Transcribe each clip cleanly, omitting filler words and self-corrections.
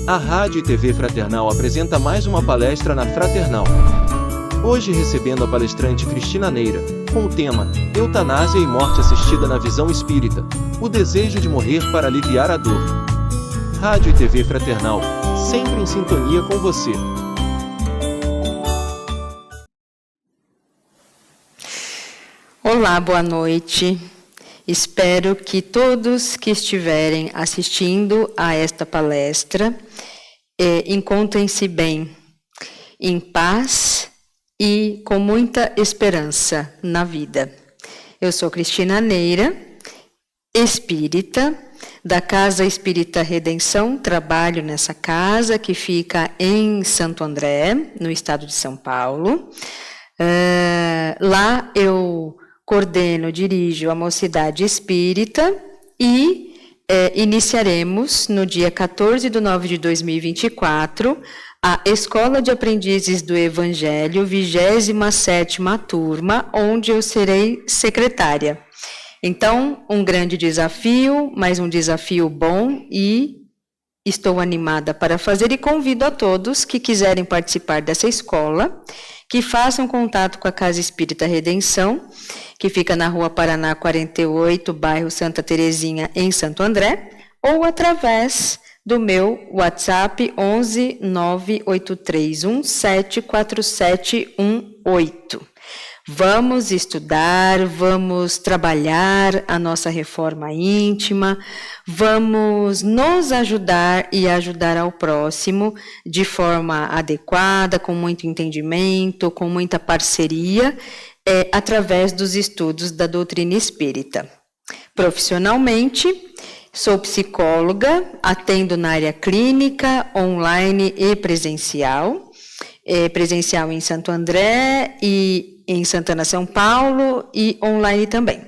A Rádio e TV Fraternal apresenta mais uma palestra na Fraternal. Hoje recebendo a palestrante Cristina Neira, com o tema Eutanásia e Morte Assistida na Visão Espírita, o desejo de morrer para aliviar a dor. Rádio e TV Fraternal, sempre em sintonia com você. Olá, boa noite. Espero que todos que estiverem assistindo a esta palestra encontrem-se bem, em paz e com muita esperança na vida. Eu sou Cristina Neira, espírita, da Casa Espírita Redenção, trabalho nessa casa que fica em Santo André, no estado de São Paulo. Lá eu coordeno, dirijo a Mocidade Espírita e iniciaremos no dia 14/9/2024 a Escola de Aprendizes do Evangelho, 27ª turma, onde eu serei secretária. Então, um grande desafio, mas um desafio bom e estou animada para fazer e convido a todos que quiserem participar dessa escola, que façam contato com a Casa Espírita Redenção, que fica na Rua Paraná 48, bairro Santa Terezinha, em Santo André, ou através do meu WhatsApp 11 98317 4718. Vamos estudar, vamos trabalhar a nossa reforma íntima, vamos nos ajudar e ajudar ao próximo de forma adequada, com muito entendimento, com muita parceria, através dos estudos da doutrina espírita. Profissionalmente, sou psicóloga, atendo na área clínica, online e presencial. Presencial em Santo André e em Santana, São Paulo, e online também.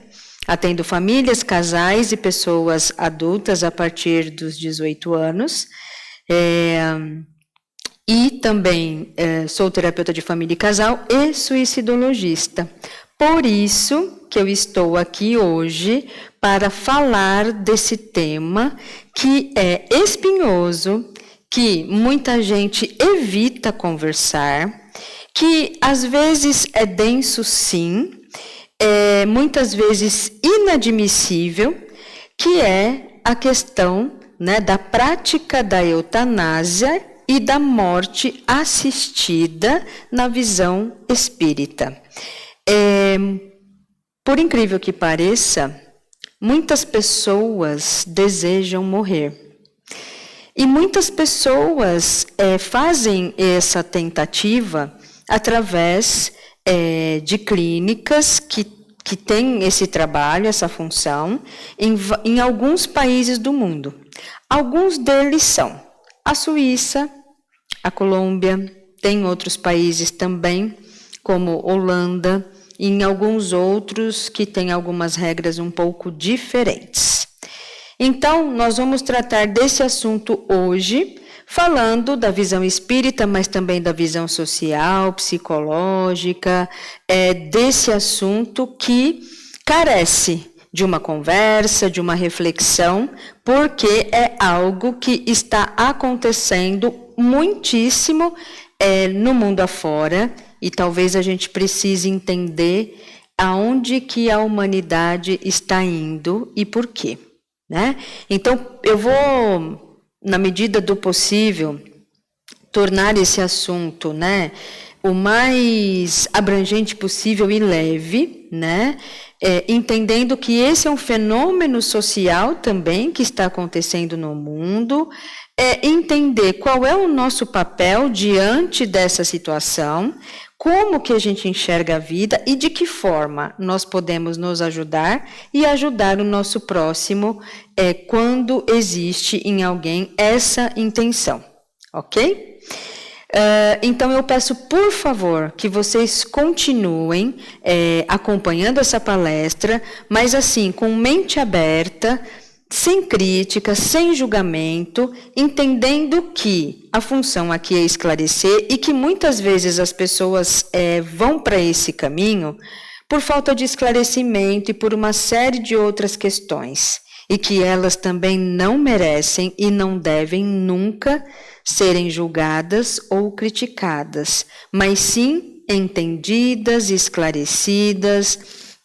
Atendo famílias, casais e pessoas adultas a partir dos 18 anos. E também sou terapeuta de família e casal e suicidologista. Por isso que eu estou aqui hoje para falar desse tema que é espinhoso, que muita gente evita conversar, que às vezes é denso sim, muitas vezes inadmissível, que é a questão, né, da prática da eutanásia e da morte assistida na visão espírita. Por incrível que pareça, muitas pessoas desejam morrer. E muitas pessoas fazem essa tentativa através de clínicas que têm esse trabalho, essa função, em alguns países do mundo. Alguns deles são a Suíça, a Colômbia, tem outros países também, como Holanda, e em alguns outros que têm algumas regras um pouco diferentes. Então, nós vamos tratar desse assunto hoje, falando da visão espírita, mas também da visão social, psicológica, desse assunto que carece de uma conversa, de uma reflexão, porque é algo que está acontecendo muitíssimo no mundo afora, e talvez a gente precise entender aonde que a humanidade está indo e por quê, né? Então, eu vou, na medida do possível, tornar esse assunto, né, o mais abrangente possível e leve, né, entendendo que esse é um fenômeno social também que está acontecendo no mundo, entender qual é o nosso papel diante dessa situação, como que a gente enxerga a vida e de que forma nós podemos nos ajudar e ajudar o nosso próximo quando existe em alguém essa intenção, ok? Então, eu peço, por favor, que vocês continuem acompanhando essa palestra, mas assim, com mente aberta, sem crítica, sem julgamento, entendendo que a função aqui é esclarecer e que muitas vezes as pessoas vão para esse caminho por falta de esclarecimento e por uma série de outras questões. e que elas também não merecem e não devem nunca serem julgadas ou criticadas, mas sim entendidas, esclarecidas,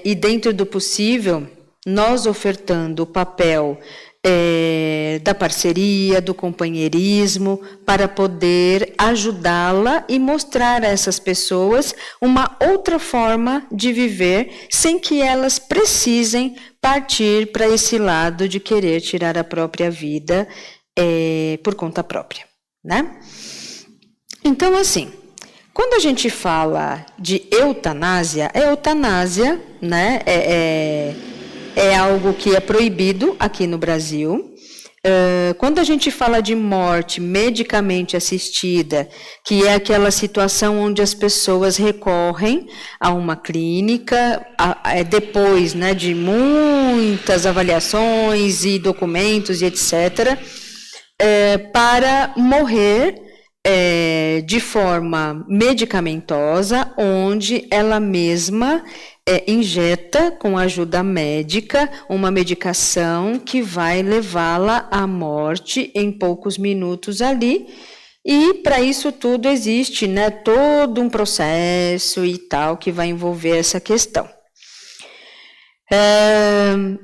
e dentro do possível, nós ofertando o papel da parceria, do companheirismo, para poder ajudá-la e mostrar a essas pessoas uma outra forma de viver, sem que elas precisem partir para esse lado de querer tirar a própria vida por conta própria, né? Então, assim, quando a gente fala de eutanásia, né, é algo que é proibido aqui no Brasil. Quando a gente fala de morte medicamente assistida, que é aquela situação onde as pessoas recorrem a uma clínica, depois, né, de muitas avaliações e documentos e etc., para morrer de forma medicamentosa, onde ela mesma injeta com ajuda médica uma medicação que vai levá-la à morte em poucos minutos ali, e para isso tudo existe, né, todo um processo e tal que vai envolver essa questão.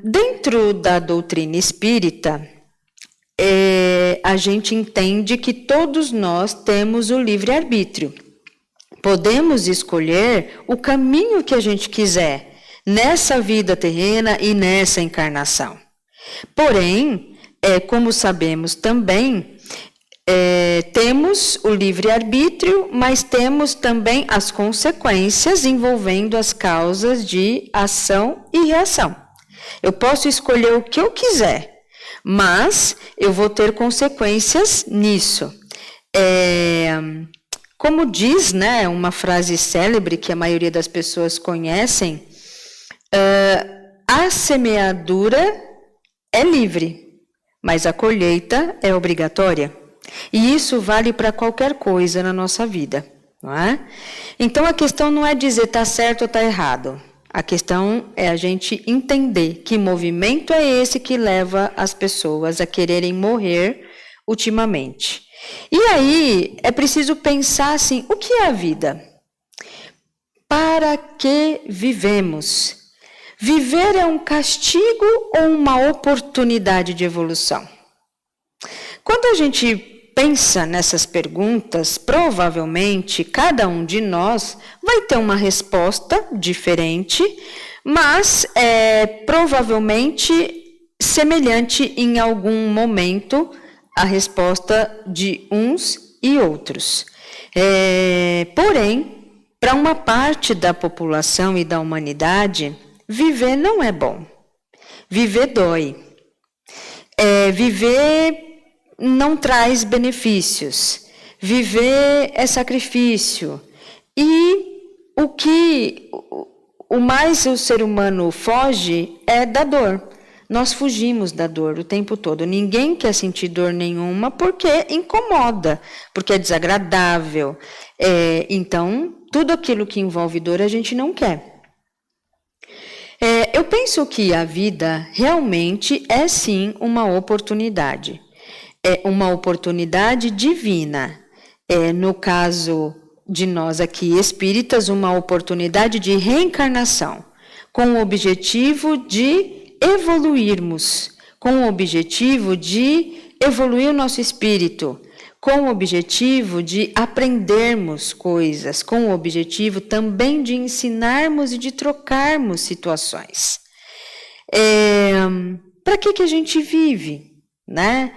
Dentro da doutrina espírita, a gente entende que todos nós temos o livre-arbítrio. Podemos escolher o caminho que a gente quiser, nessa vida terrena e nessa encarnação. Porém, como sabemos também, temos o livre-arbítrio, mas temos também as consequências envolvendo as causas de ação e reação. Eu posso escolher o que eu quiser, mas eu vou ter consequências nisso. Como diz, né, uma frase célebre que a maioria das pessoas conhecem, a semeadura é livre, mas a colheita é obrigatória. E isso vale para qualquer coisa na nossa vida, não é? Então a questão não é dizer está certo ou está errado. A questão é a gente entender que movimento é esse que leva as pessoas a quererem morrer ultimamente. E aí é preciso pensar assim, o que é a vida? Para que vivemos? Viver é um castigo ou uma oportunidade de evolução? Quando a gente pensa nessas perguntas, provavelmente cada um de nós vai ter uma resposta diferente, mas provavelmente semelhante em algum momento a resposta de uns e outros. Porém, para uma parte da população e da humanidade, viver não é bom. Viver dói. Viver não traz benefícios. Viver é sacrifício. E o mais o ser humano foge é da dor. Nós fugimos da dor o tempo todo. Ninguém quer sentir dor nenhuma porque incomoda, porque é desagradável. Então, tudo aquilo que envolve dor a gente não quer. Eu penso que a vida realmente é sim uma oportunidade. É uma oportunidade divina. No caso de nós aqui espíritas, uma oportunidade de reencarnação, com o objetivo de evoluirmos, com o objetivo de evoluir o nosso espírito, com o objetivo de aprendermos coisas, com o objetivo também de ensinarmos e de trocarmos situações. Para que a gente vive, né?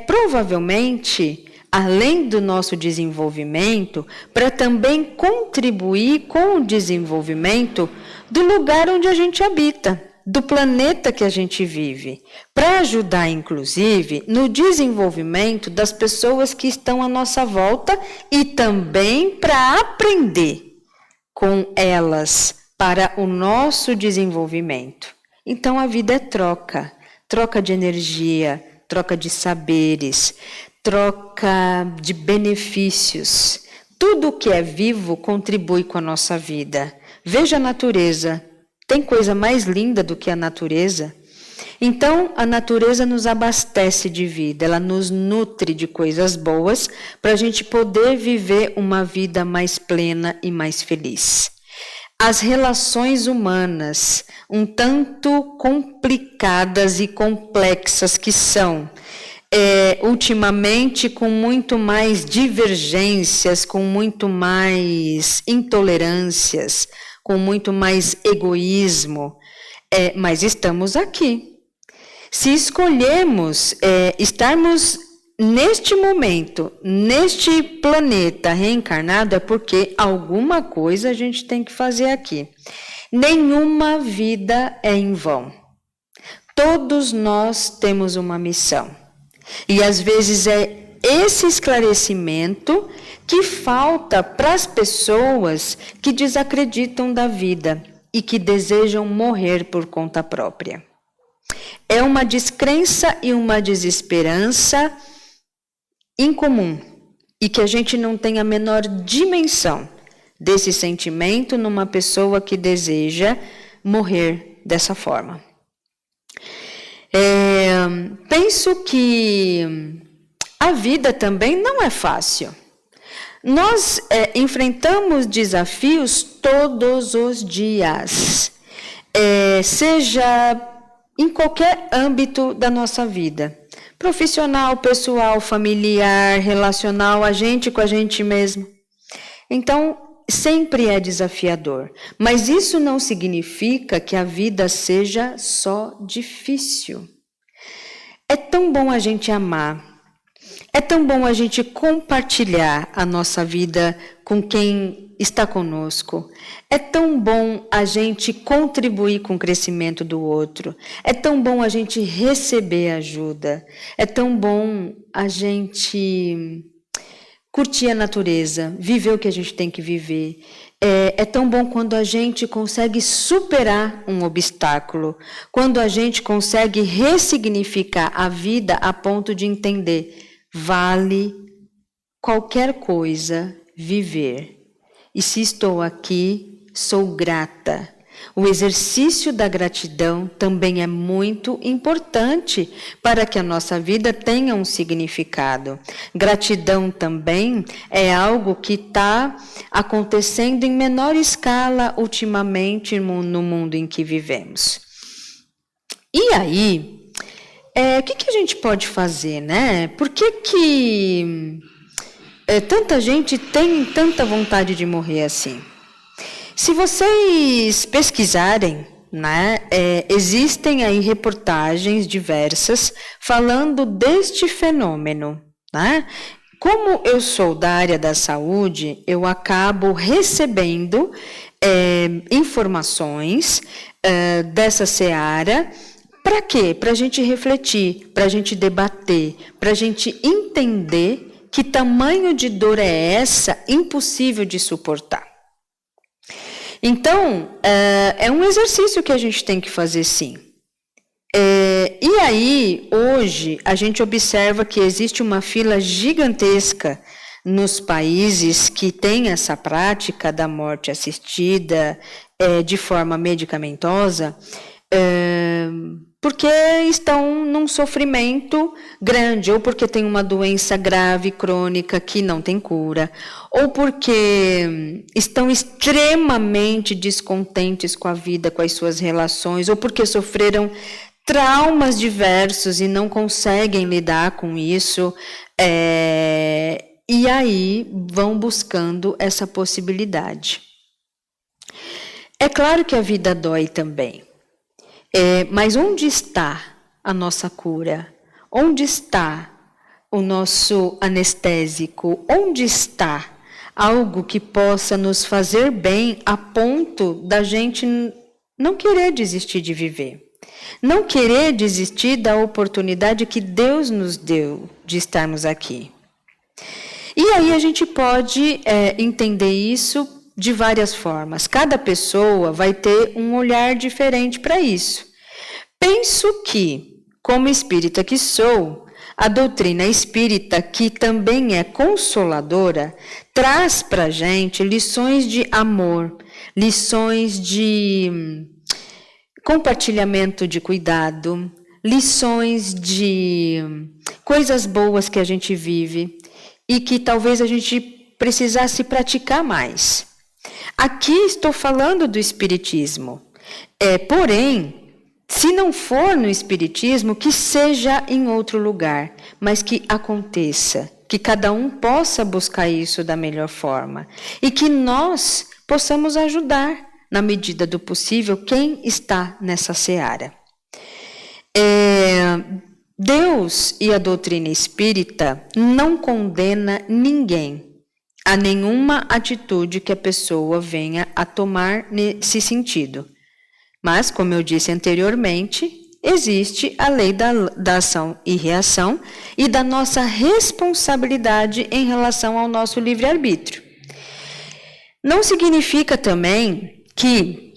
Provavelmente, além do nosso desenvolvimento, para também contribuir com o desenvolvimento do lugar onde a gente habita, do planeta que a gente vive, para ajudar, inclusive, no desenvolvimento das pessoas que estão à nossa volta e também para aprender com elas para o nosso desenvolvimento. Então, a vida é troca, troca de energia, troca de saberes, troca de benefícios. Tudo que é vivo contribui com a nossa vida. Veja a natureza. Tem coisa mais linda do que a natureza? Então, a natureza nos abastece de vida, ela nos nutre de coisas boas para a gente poder viver uma vida mais plena e mais feliz. As relações humanas, um tanto complicadas e complexas que são, ultimamente com muito mais divergências, com muito mais intolerâncias, com muito mais egoísmo, mas estamos aqui. Se escolhemos estarmos neste momento, neste planeta reencarnado, é porque alguma coisa a gente tem que fazer aqui. Nenhuma vida é em vão. Todos nós temos uma missão. E às vezes é esse esclarecimento que falta para as pessoas que desacreditam da vida e que desejam morrer por conta própria. É uma descrença e uma desesperança incomum e que a gente não tem a menor dimensão desse sentimento numa pessoa que deseja morrer dessa forma. Penso que a vida também não é fácil. Nós enfrentamos desafios todos os dias, seja em qualquer âmbito da nossa vida, profissional, pessoal, familiar, relacional, a gente com a gente mesmo. Então, sempre é desafiador, mas isso não significa que a vida seja só difícil. É tão bom a gente amar, é tão bom a gente compartilhar a nossa vida com quem está conosco. É tão bom a gente contribuir com o crescimento do outro. É tão bom a gente receber ajuda. É tão bom a gente curtir a natureza, viver o que a gente tem que viver. É tão bom quando a gente consegue superar um obstáculo, quando a gente consegue ressignificar a vida a ponto de entender, vale qualquer coisa viver. E se estou aqui, sou grata. O exercício da gratidão também é muito importante para que a nossa vida tenha um significado. Gratidão também é algo que está acontecendo em menor escala ultimamente no mundo em que vivemos. E aí, o que a gente pode fazer, né? Por que tanta gente tem tanta vontade de morrer assim? Se vocês pesquisarem, né, existem aí reportagens diversas falando deste fenômeno, né? Como eu sou da área da saúde, eu acabo recebendo informações dessa seara. Para quê? Para a gente refletir, para a gente debater, para a gente entender que tamanho de dor é essa impossível de suportar. Então, é um exercício que a gente tem que fazer, sim. E aí, hoje, a gente observa que existe uma fila gigantesca nos países que têm essa prática da morte assistida de forma medicamentosa, porque estão num sofrimento grande, ou porque tem uma doença grave, crônica, que não tem cura, ou porque estão extremamente descontentes com a vida, com as suas relações, ou porque sofreram traumas diversos e não conseguem lidar com isso, e aí vão buscando essa possibilidade. É claro que a vida dói também. Mas onde está a nossa cura? Onde está o nosso anestésico? Onde está algo que possa nos fazer bem a ponto da gente não querer desistir de viver? Não querer desistir da oportunidade que Deus nos deu de estarmos aqui. E aí a gente pode entender isso de várias formas. Cada pessoa vai ter um olhar diferente para isso. Penso que, como espírita que sou, a doutrina espírita, que também é consoladora, traz para a gente lições de amor, lições de compartilhamento de cuidado, lições de coisas boas que a gente vive e que talvez a gente precisasse praticar mais. Aqui estou falando do Espiritismo. Porém, se não for no Espiritismo, que seja em outro lugar, mas que aconteça, que cada um possa buscar isso da melhor forma e que nós possamos ajudar, na medida do possível, quem está nessa seara. Deus e a doutrina espírita não condena ninguém a nenhuma atitude que a pessoa venha a tomar nesse sentido. Mas, como eu disse anteriormente, existe a lei da ação e reação e da nossa responsabilidade em relação ao nosso livre-arbítrio. Não significa também que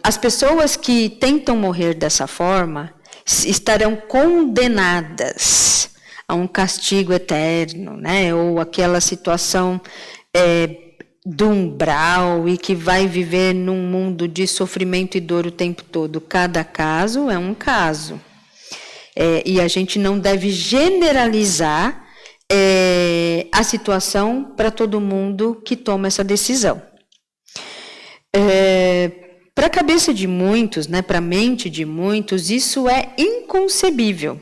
as pessoas que tentam morrer dessa forma estarão condenadas a um castigo eterno, né? Ou aquela situação do umbral e que vai viver num mundo de sofrimento e dor o tempo todo. Cada caso é um caso. E a gente não deve generalizar a situação para todo mundo que toma essa decisão. Para a cabeça de muitos, né, para a mente de muitos, isso é inconcebível.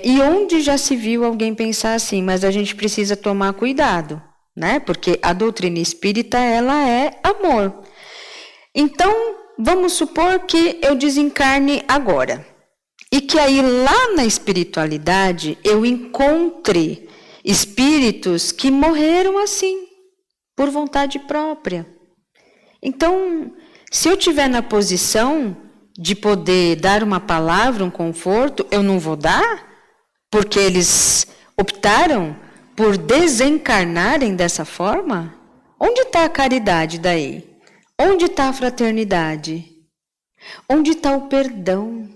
E onde já se viu alguém pensar assim, mas a gente precisa tomar cuidado, né? Porque a doutrina espírita, ela é amor. Então, vamos supor que eu desencarne agora. E que aí lá na espiritualidade eu encontre espíritos que morreram assim, por vontade própria. Então, se eu estiver na posição de poder dar uma palavra, um conforto, eu não vou dar, porque eles optaram por desencarnarem dessa forma? Onde está a caridade daí? Onde está a fraternidade? Onde está o perdão?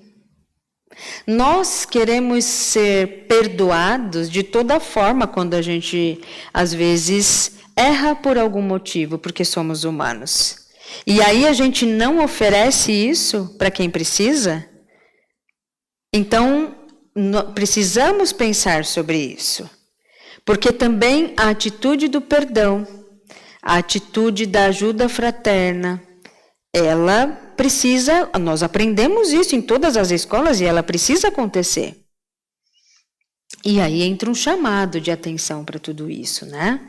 Nós queremos ser perdoados de toda forma quando a gente, às vezes, erra por algum motivo, porque somos humanos. E aí a gente não oferece isso para quem precisa? Então, precisamos pensar sobre isso. Porque também a atitude do perdão, a atitude da ajuda fraterna, ela precisa, nós aprendemos isso em todas as escolas e ela precisa acontecer. E aí entra um chamado de atenção para tudo isso, né?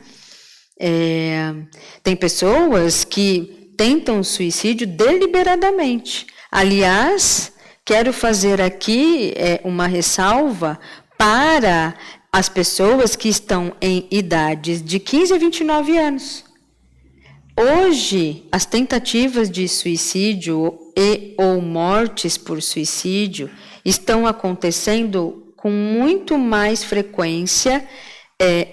Tem pessoas que tentam suicídio deliberadamente. Aliás, quero fazer aqui uma ressalva para as pessoas que estão em idades de 15 a 29 anos. Hoje, as tentativas de suicídio ou mortes por suicídio estão acontecendo com muito mais frequência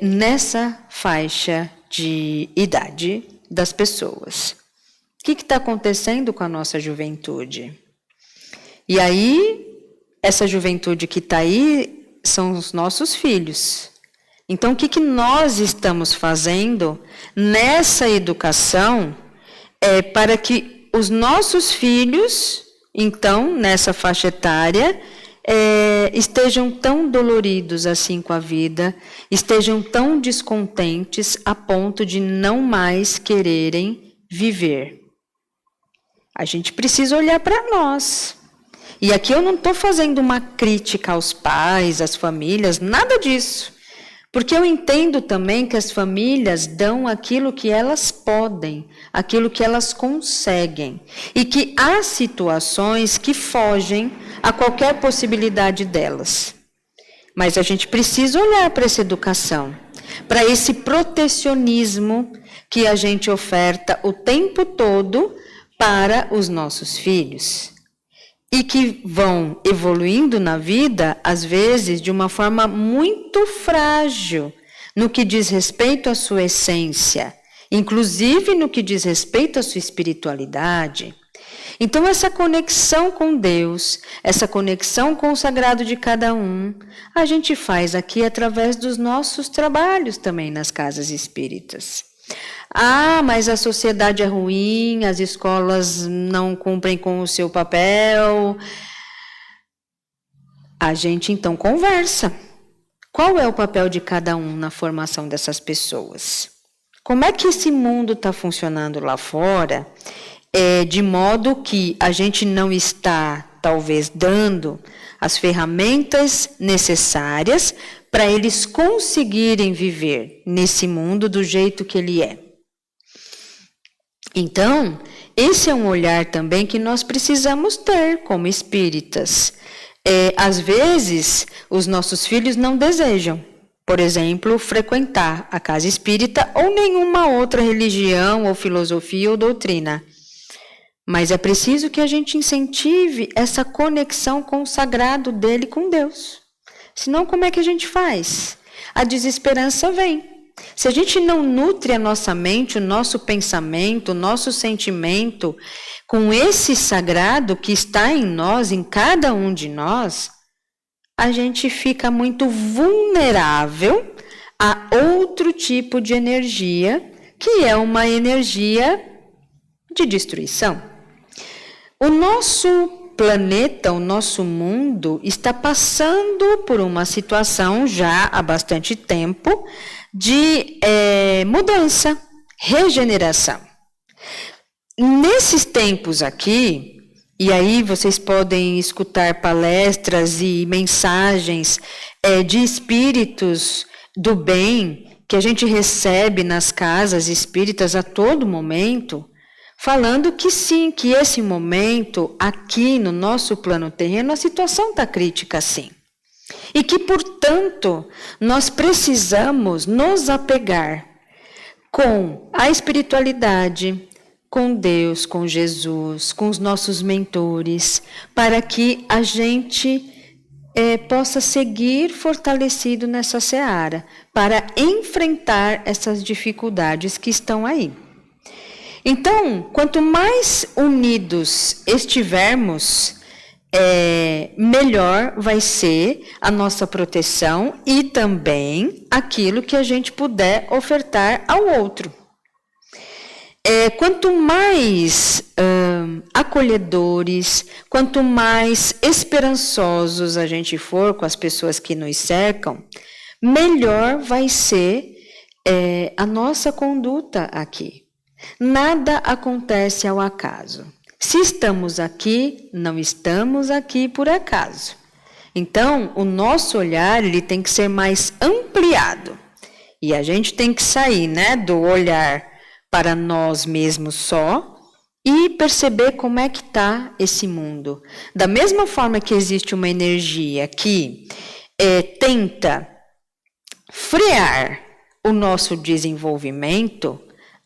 nessa faixa de idade das pessoas. O que está acontecendo com a nossa juventude? E aí, essa juventude que está aí são os nossos filhos. Então, o que nós estamos fazendo nessa educação para que os nossos filhos, então, nessa faixa etária, estejam tão doloridos assim com a vida, estejam tão descontentes a ponto de não mais quererem viver. A gente precisa olhar para nós. E aqui eu não estou fazendo uma crítica aos pais, às famílias, nada disso. Porque eu entendo também que as famílias dão aquilo que elas podem, aquilo que elas conseguem. E que há situações que fogem a qualquer possibilidade delas. Mas a gente precisa olhar para essa educação, para esse protecionismo que a gente oferta o tempo todo para os nossos filhos. E que vão evoluindo na vida, às vezes, de uma forma muito frágil, no que diz respeito à sua essência, inclusive no que diz respeito à sua espiritualidade. Então, essa conexão com Deus, essa conexão com o sagrado de cada um, a gente faz aqui através dos nossos trabalhos também nas casas espíritas. Ah, mas a sociedade é ruim, as escolas não cumprem com o seu papel. A gente então conversa. Qual é o papel de cada um na formação dessas pessoas? Como é que esse mundo está funcionando lá fora, de modo que a gente não está, talvez, dando as ferramentas necessárias para eles conseguirem viver nesse mundo do jeito que ele é? Então, esse é um olhar também que nós precisamos ter como espíritas. Às vezes, os nossos filhos não desejam, por exemplo, frequentar a casa espírita ou nenhuma outra religião ou filosofia ou doutrina. Mas é preciso que a gente incentive essa conexão com o sagrado dele com Deus. Senão, como é que a gente faz? A desesperança vem. Se a gente não nutre a nossa mente, o nosso pensamento, o nosso sentimento com esse sagrado que está em nós, em cada um de nós, a gente fica muito vulnerável a outro tipo de energia, que é uma energia de destruição. O nosso planeta, o nosso mundo, está passando por uma situação já há bastante tempo de mudança, regeneração. Nesses tempos aqui, e aí vocês podem escutar palestras e mensagens de espíritos do bem que a gente recebe nas casas espíritas a todo momento, falando que sim, que esse momento aqui no nosso plano terreno, a situação está crítica sim. E que, portanto, nós precisamos nos apegar com a espiritualidade, com Deus, com Jesus, com os nossos mentores, para que a gente possa seguir fortalecido nessa seara, para enfrentar essas dificuldades que estão aí. Então, quanto mais unidos estivermos, melhor vai ser a nossa proteção e também aquilo que a gente puder ofertar ao outro. Quanto mais acolhedores, quanto mais esperançosos a gente for com as pessoas que nos cercam, melhor vai ser a nossa conduta aqui. Nada acontece ao acaso. Se estamos aqui, não estamos aqui por acaso. Então, o nosso olhar ele tem que ser mais ampliado. E a gente tem que sair, do olhar para nós mesmos só e perceber como é que está esse mundo. Da mesma forma que existe uma energia que tenta frear o nosso desenvolvimento,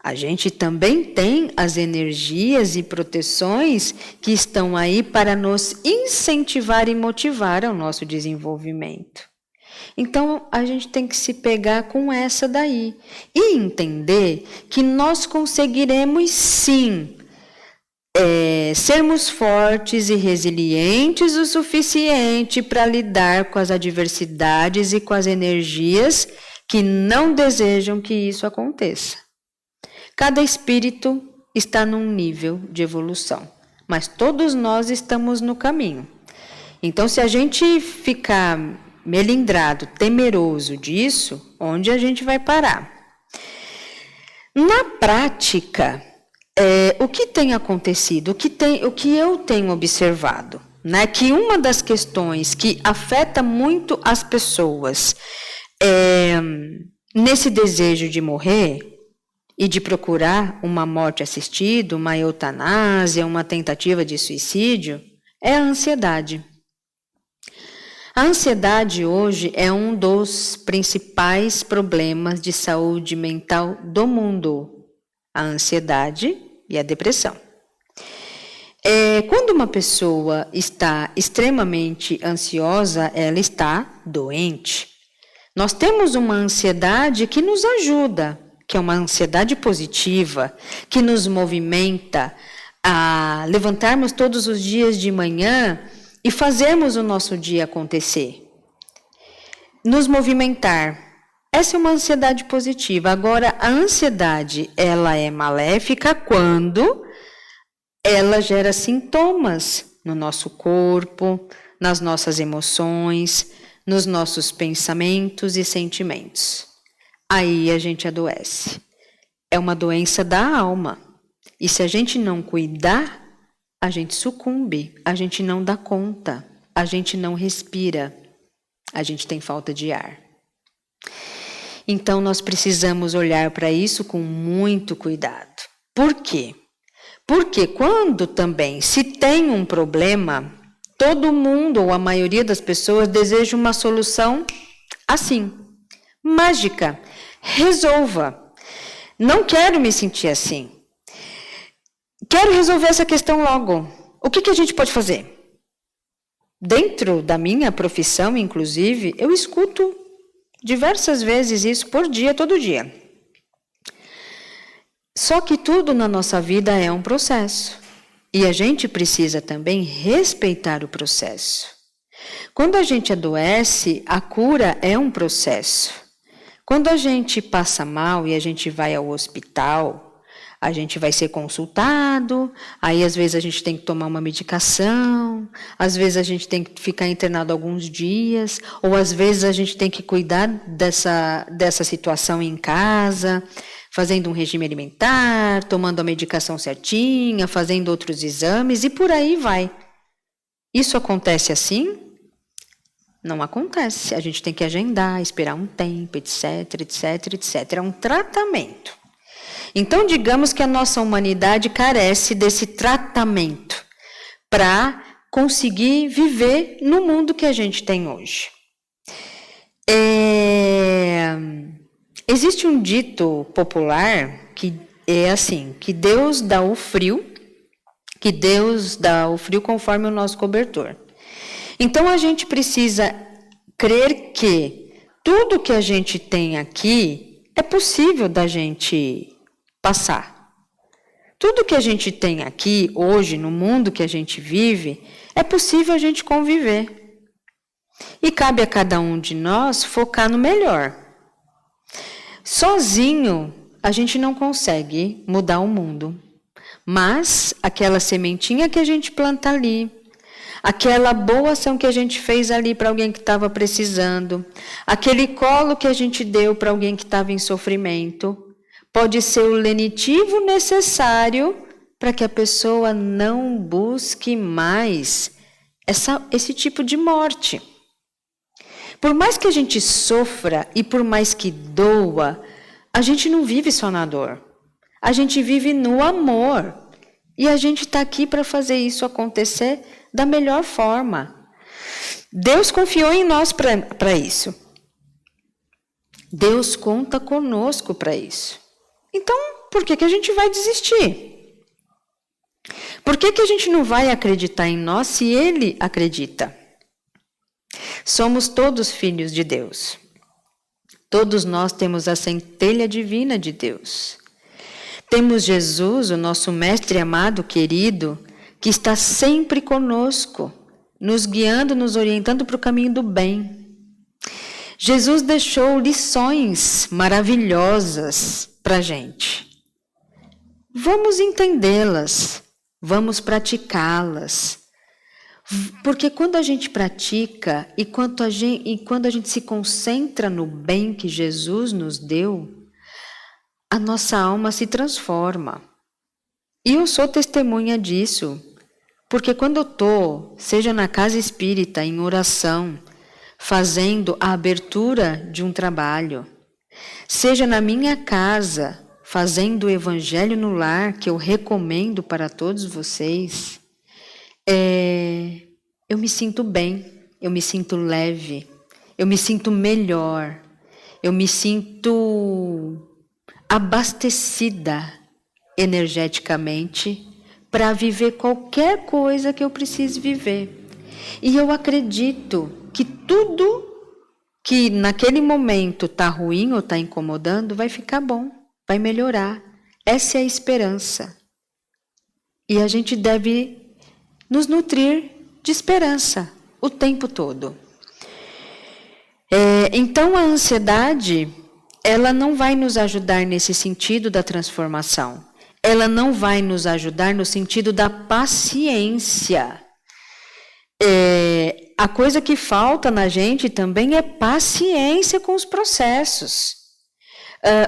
a gente também tem as energias e proteções que estão aí para nos incentivar e motivar ao nosso desenvolvimento. Então, a gente tem que se pegar com essa daí e entender que nós conseguiremos sim sermos fortes e resilientes o suficiente para lidar com as adversidades e com as energias que não desejam que isso aconteça. Cada espírito está num nível de evolução, mas todos nós estamos no caminho. Então, se a gente ficar melindrado, temeroso disso, onde a gente vai parar? Na prática, o que tem acontecido, o que eu tenho observado, que uma das questões que afeta muito as pessoas nesse desejo de morrer e de procurar uma morte assistida, uma eutanásia, uma tentativa de suicídio, é a ansiedade. A ansiedade hoje é um dos principais problemas de saúde mental do mundo. A ansiedade e a depressão. Quando uma pessoa está extremamente ansiosa, ela está doente. Nós temos uma ansiedade que nos ajuda, que é uma ansiedade positiva, que nos movimenta a levantarmos todos os dias de manhã e fazermos o nosso dia acontecer. Nos movimentar, Essa é uma ansiedade positiva. Agora, a ansiedade, ela é maléfica quando ela gera sintomas no nosso corpo, nas nossas emoções, nos nossos pensamentos e sentimentos. Aí a gente adoece. É uma doença da alma. E se a gente não cuidar, a gente sucumbe, a gente não dá conta, a gente não respira, a gente tem falta de ar. Então nós precisamos olhar para isso com muito cuidado. Por quê? Porque quando também se tem um problema, todo mundo ou a maioria das pessoas deseja uma solução assim, mágica. Resolva. Não quero me sentir assim. Quero resolver essa questão logo. O que a gente pode fazer? Dentro da minha profissão, inclusive, eu escuto diversas vezes isso por dia, todo dia. Só que tudo na nossa vida é um processo. E a gente precisa também respeitar o processo. Quando a gente adoece, a cura é um processo. Quando a gente passa mal e a gente vai ao hospital, a gente vai ser consultado, aí às vezes a gente tem que tomar uma medicação, às vezes a gente tem que ficar internado alguns dias, ou às vezes a gente tem que cuidar dessa situação em casa, fazendo um regime alimentar, tomando a medicação certinha, fazendo outros exames e por aí vai. Isso acontece assim? Não acontece. A gente tem que agendar, esperar um tempo, etc, etc, etc. É um tratamento. Então, digamos que a nossa humanidade carece desse tratamento para conseguir viver no mundo que a gente tem hoje. Existe um dito popular que é assim, que Deus dá o frio conforme o nosso cobertor. Então, a gente precisa crer que tudo que a gente tem aqui é possível da gente passar. Tudo que a gente tem aqui, hoje, no mundo que a gente vive, é possível a gente conviver. E cabe a cada um de nós focar no melhor. Sozinho, a gente não consegue mudar o mundo. Mas aquela sementinha que a gente planta ali, aquela boa ação que a gente fez ali para alguém que estava precisando, aquele colo que a gente deu para alguém que estava em sofrimento, pode ser o lenitivo necessário para que a pessoa não busque mais esse tipo de morte. Por mais que a gente sofra e por mais que doa, a gente não vive só na dor. A gente vive no amor. E a gente está aqui para fazer isso acontecer da melhor forma. Deus confiou em nós para isso. Deus conta conosco para isso. Então, por que a gente vai desistir? Por que a gente não vai acreditar em nós se Ele acredita? Somos todos filhos de Deus. Todos nós temos a centelha divina de Deus. Temos Jesus, o nosso mestre amado, querido, que está sempre conosco, nos guiando, nos orientando para o caminho do bem. Jesus deixou lições maravilhosas para a gente. Vamos entendê-las, vamos praticá-las. Porque quando a gente pratica e quando a gente se concentra no bem que Jesus nos deu, a nossa alma se transforma. E eu sou testemunha disso, porque quando eu estou, seja na casa espírita, em oração, fazendo a abertura de um trabalho, seja na minha casa, fazendo o evangelho no lar, que eu recomendo para todos vocês, eu me sinto bem, eu me sinto leve, eu me sinto melhor, eu me sinto abastecida energeticamente para viver qualquer coisa que eu precise viver. E eu acredito que tudo que naquele momento está ruim ou está incomodando vai ficar bom, vai melhorar. Essa é a esperança. E a gente deve nos nutrir de esperança o tempo todo. Então a ansiedade, ela não vai nos ajudar nesse sentido da transformação. Ela não vai nos ajudar no sentido da paciência. A coisa que falta na gente também é paciência com os processos.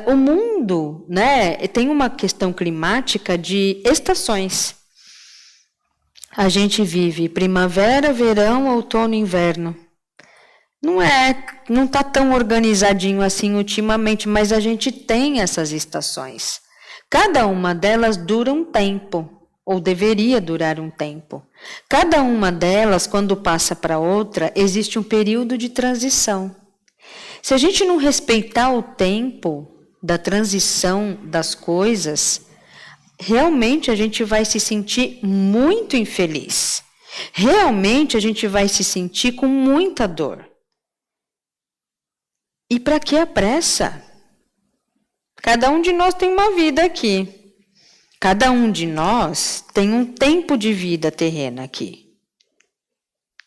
O mundo, né, tem uma questão climática de estações. A gente vive primavera, verão, outono, inverno. Não está tão organizadinho assim ultimamente, mas a gente tem essas estações. Cada uma delas dura um tempo, ou deveria durar um tempo. Cada uma delas, quando passa para outra, existe um período de transição. Se a gente não respeitar o tempo da transição das coisas, realmente a gente vai se sentir muito infeliz. Realmente a gente vai se sentir com muita dor. E para que a pressa? Cada um de nós tem uma vida aqui. Cada um de nós tem um tempo de vida terrena aqui.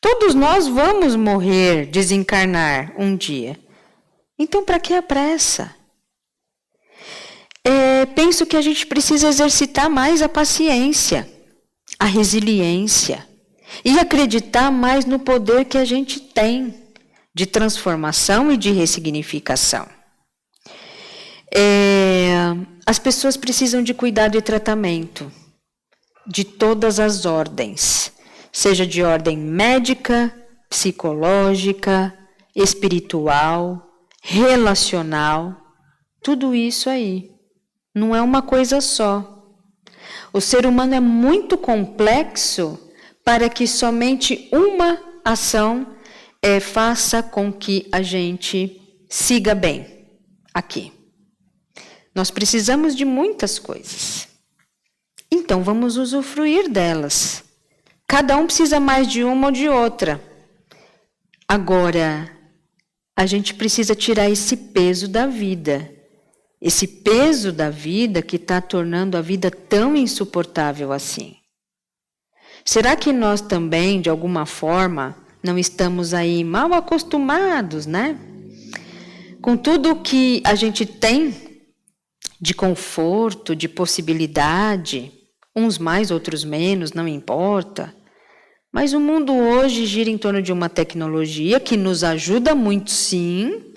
Todos nós vamos morrer, desencarnar um dia. Então, para que a pressa? Penso que a gente precisa exercitar mais a paciência, a resiliência e acreditar mais no poder que a gente tem de transformação e de ressignificação. As pessoas precisam de cuidado e tratamento de todas as ordens, seja de ordem médica, psicológica, espiritual, relacional, tudo isso aí. Não é uma coisa só. O ser humano é muito complexo para que somente uma ação faça com que a gente siga bem aqui. Nós precisamos de muitas coisas. Então, vamos usufruir delas. Cada um precisa mais de uma ou de outra. Agora, a gente precisa tirar esse peso da vida. Esse peso da vida que está tornando a vida tão insuportável assim. Será que nós também, de alguma forma, não estamos aí mal acostumados, né? Com tudo que a gente tem de conforto, de possibilidade, uns mais, outros menos, não importa. Mas o mundo hoje gira em torno de uma tecnologia que nos ajuda muito, sim.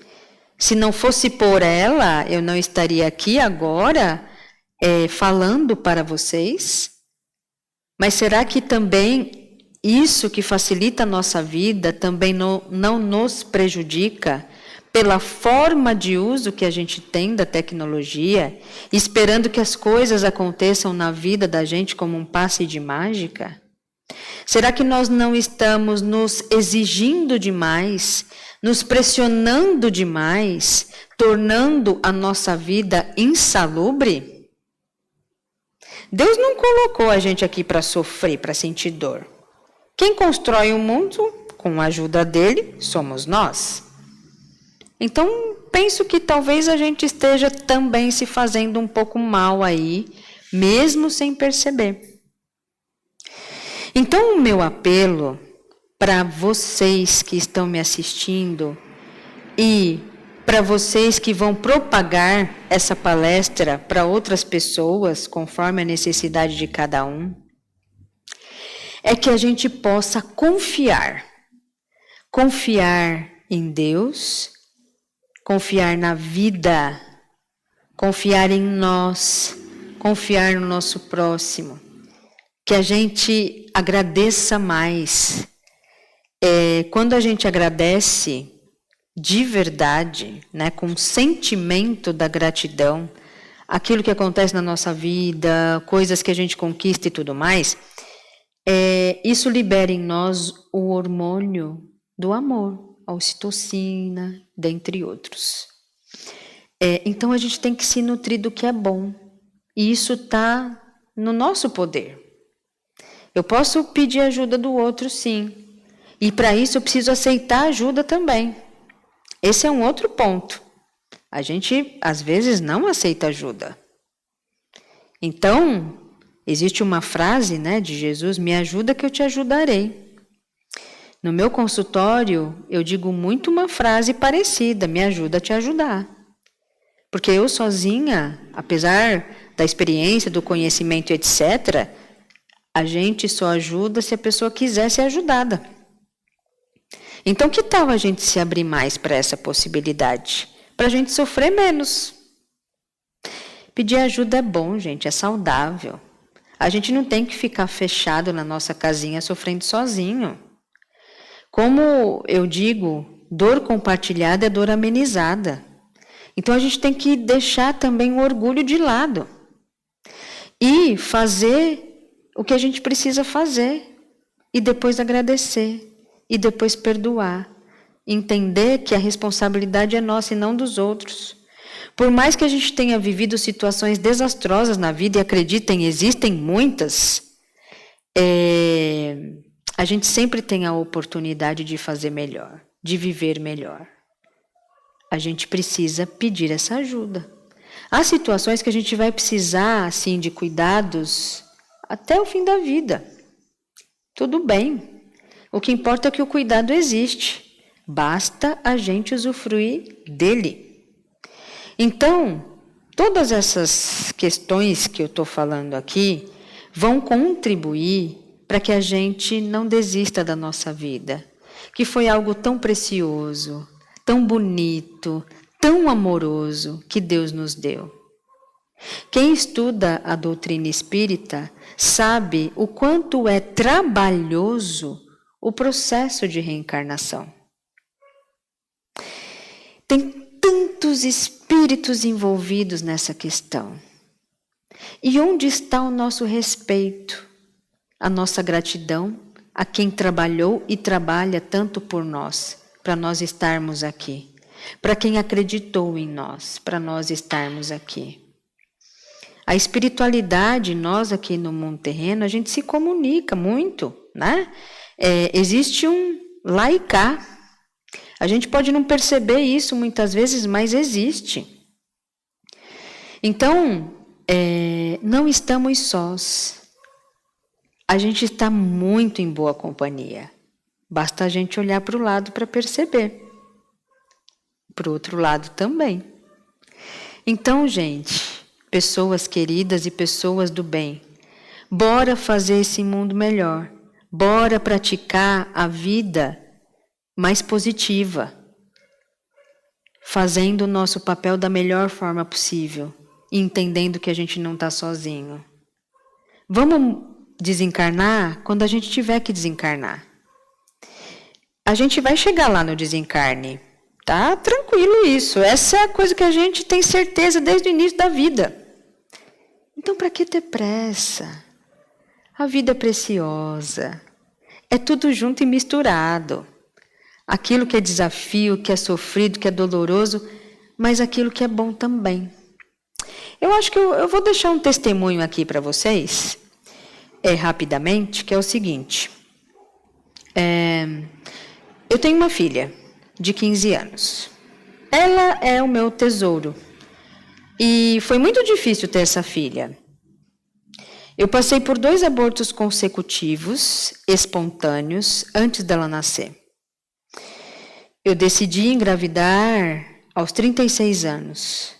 Se não fosse por ela, eu não estaria aqui agora falando para vocês. Mas será que também isso que facilita a nossa vida também não nos prejudica pela forma de uso que a gente tem da tecnologia, esperando que as coisas aconteçam na vida da gente como um passe de mágica? Será que nós não estamos nos exigindo demais, nos pressionando demais, tornando a nossa vida insalubre? Deus não colocou a gente aqui para sofrer, para sentir dor. Quem constrói o mundo, com a ajuda dele, somos nós. Então, penso que talvez a gente esteja também se fazendo um pouco mal aí, mesmo sem perceber. Então, o meu apelo para vocês que estão me assistindo e para vocês que vão propagar essa palestra para outras pessoas, conforme a necessidade de cada um, é que a gente possa confiar em Deus, confiar na vida, confiar em nós, confiar no nosso próximo, que a gente agradeça mais. Quando a gente agradece de verdade, né, com sentimento da gratidão, aquilo que acontece na nossa vida, coisas que a gente conquista e tudo mais, isso libera em nós o hormônio do amor, a ocitocina, dentre outros. Então a gente tem que se nutrir do que é bom, e isso está no nosso poder. Eu posso pedir ajuda do outro, sim, e para isso eu preciso aceitar ajuda também. Esse é um outro ponto. A gente, às vezes, não aceita ajuda. Então, existe uma frase, né, de Jesus: me ajuda que eu te ajudarei. No meu consultório, eu digo muito uma frase parecida: me ajuda a te ajudar. Porque eu sozinha, apesar da experiência, do conhecimento, etc., a gente só ajuda se a pessoa quiser ser ajudada. Então, que tal a gente se abrir mais para essa possibilidade? Para a gente sofrer menos. Pedir ajuda é bom, gente, é saudável. A gente não tem que ficar fechado na nossa casinha sofrendo sozinho. Como eu digo, dor compartilhada é dor amenizada. Então, a gente tem que deixar também o orgulho de lado. E fazer o que a gente precisa fazer. E depois agradecer. E depois perdoar. Entender que a responsabilidade é nossa e não dos outros. Por mais que a gente tenha vivido situações desastrosas na vida, e acreditem, existem muitas, a gente sempre tem a oportunidade de fazer melhor, de viver melhor. A gente precisa pedir essa ajuda. Há situações que a gente vai precisar, assim, de cuidados até o fim da vida. Tudo bem. O que importa é que o cuidado existe. Basta a gente usufruir dele. Então, todas essas questões que eu estou falando aqui vão contribuir para que a gente não desista da nossa vida, que foi algo tão precioso, tão bonito, tão amoroso que Deus nos deu. Quem estuda a doutrina espírita sabe o quanto é trabalhoso o processo de reencarnação. Tem tantos espíritos envolvidos nessa questão. E onde está o nosso respeito, a nossa gratidão a quem trabalhou e trabalha tanto por nós, para nós estarmos aqui, para quem acreditou em nós, para nós estarmos aqui. A espiritualidade, nós aqui no mundo terreno, a gente se comunica muito, né? Existe um lá e cá. A gente pode não perceber isso muitas vezes, mas existe. Então, não estamos sós. A gente está muito em boa companhia. Basta a gente olhar para o lado para perceber. Para o outro lado também. Então, gente, pessoas queridas e pessoas do bem, bora fazer esse mundo melhor. Bora praticar a vida mais positiva, fazendo o nosso papel da melhor forma possível, e entendendo que a gente não está sozinho. Vamos desencarnar quando a gente tiver que desencarnar. A gente vai chegar lá no desencarne, tá? Tranquilo isso. Essa é a coisa que a gente tem certeza desde o início da vida. Então, para que ter pressa? A vida é preciosa. É tudo junto e misturado. Aquilo que é desafio, que é sofrido, que é doloroso, mas aquilo que é bom também. Eu acho que eu vou deixar um testemunho aqui para vocês, rapidamente, que é o seguinte. Eu tenho uma filha de 15 anos. Ela é o meu tesouro. E foi muito difícil ter essa filha. Eu passei por 2 abortos consecutivos, espontâneos, antes dela nascer. Eu decidi engravidar aos 36 anos.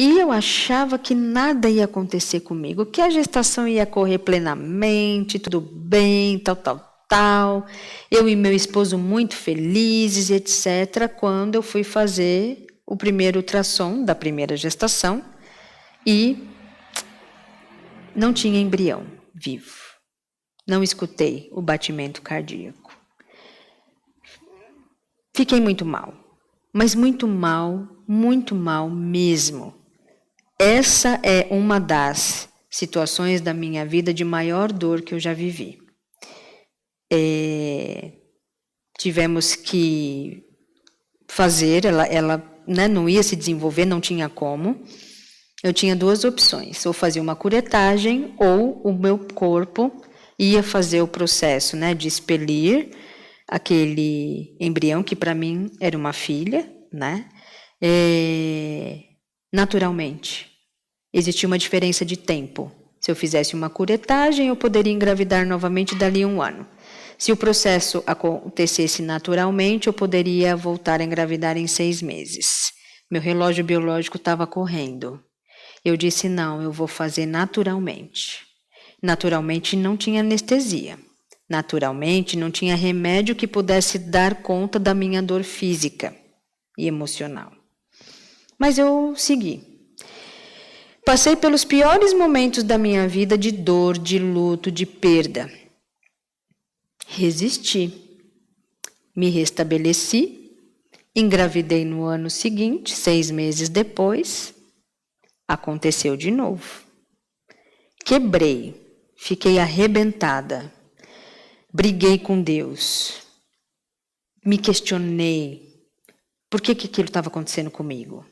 E eu achava que nada ia acontecer comigo, que a gestação ia correr plenamente, tudo bem, tal. Eu e meu esposo muito felizes, etc., quando eu fui fazer o primeiro ultrassom da primeira gestação e não tinha embrião vivo. Não escutei o batimento cardíaco. Fiquei muito mal, mas muito mal mesmo. Essa é uma das situações da minha vida de maior dor que eu já vivi. Tivemos que fazer, ela não ia se desenvolver, não tinha como. Eu tinha 2 opções, ou fazia uma curetagem, ou o meu corpo ia fazer o processo, de expelir aquele embrião, que para mim era uma filha, naturalmente. Existia uma diferença de tempo. Se eu fizesse uma curetagem, eu poderia engravidar novamente dali 1 ano. Se o processo acontecesse naturalmente, eu poderia voltar a engravidar em 6 meses. Meu relógio biológico estava correndo. Eu disse, não, eu vou fazer naturalmente. Naturalmente não tinha anestesia. Naturalmente não tinha remédio que pudesse dar conta da minha dor física e emocional. Mas eu segui. Passei pelos piores momentos da minha vida de dor, de luto, de perda. Resisti. Me restabeleci. Engravidei no ano seguinte, 6 meses depois. Aconteceu de novo. Quebrei. Fiquei arrebentada. Briguei com Deus. Me questionei. Por que aquilo estava acontecendo comigo?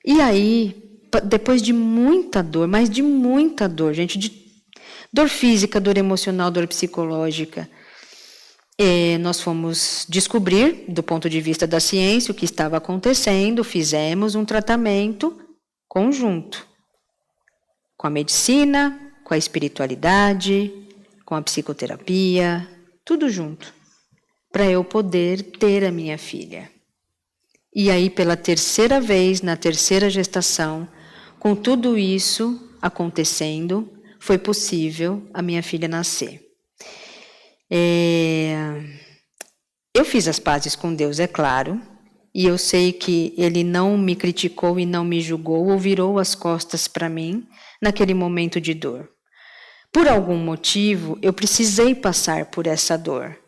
E aí, depois de muita dor, mas de muita dor, gente, de dor física, dor emocional, dor psicológica, nós fomos descobrir, do ponto de vista da ciência, o que estava acontecendo, fizemos um tratamento conjunto, com a medicina, com a espiritualidade, com a psicoterapia, tudo junto, para eu poder ter a minha filha. E aí, pela terceira vez, na terceira gestação, com tudo isso acontecendo, foi possível a minha filha nascer. Eu fiz as pazes com Deus, é claro, e eu sei que Ele não me criticou e não me julgou, ou virou as costas para mim naquele momento de dor. Por algum motivo, eu precisei passar por essa dor.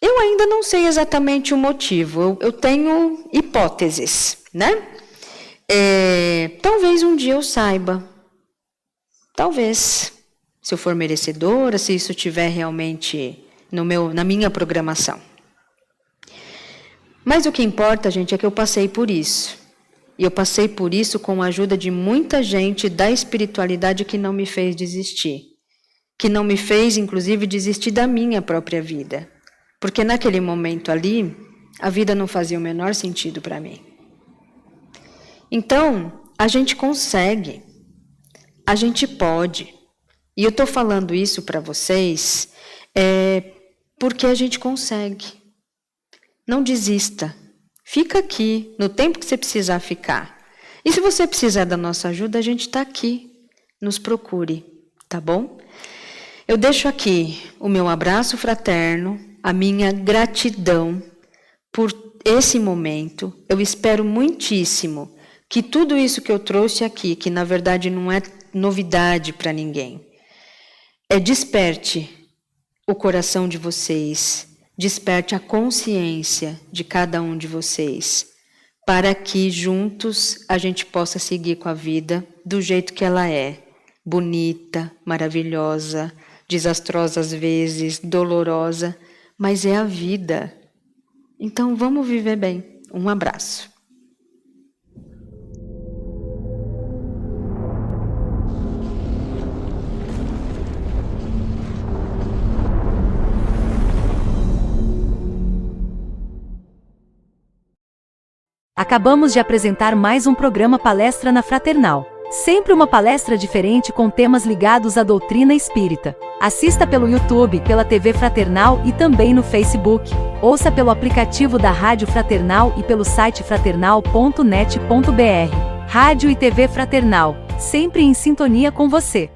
Eu ainda não sei exatamente o motivo, eu tenho hipóteses, né? Talvez um dia eu saiba, talvez, se eu for merecedora, se isso estiver realmente na minha programação. Mas o que importa, gente, é que eu passei por isso. E eu passei por isso com a ajuda de muita gente da espiritualidade que não me fez desistir. Que não me fez, inclusive, desistir da minha própria vida. Porque naquele momento ali, a vida não fazia o menor sentido para mim. Então, a gente consegue, a gente pode. E eu estou falando isso para vocês porque a gente consegue. Não desista. Fica aqui, no tempo que você precisar ficar. E se você precisar da nossa ajuda, a gente está aqui. Nos procure, tá bom? Eu deixo aqui o meu abraço fraterno, a minha gratidão por esse momento. Eu espero muitíssimo que tudo isso que eu trouxe aqui, que na verdade não é novidade para ninguém, desperte o coração de vocês, desperte a consciência de cada um de vocês, para que juntos a gente possa seguir com a vida do jeito que ela é, bonita, maravilhosa, desastrosa às vezes, dolorosa, mas é a vida. Então vamos viver bem. Um abraço. Acabamos de apresentar mais um programa Palestra na Fraternal. Sempre uma palestra diferente com temas ligados à doutrina espírita. Assista pelo YouTube, pela TV Fraternal e também no Facebook. Ouça pelo aplicativo da Rádio Fraternal e pelo site fraternal.net.br. Rádio e TV Fraternal, sempre em sintonia com você.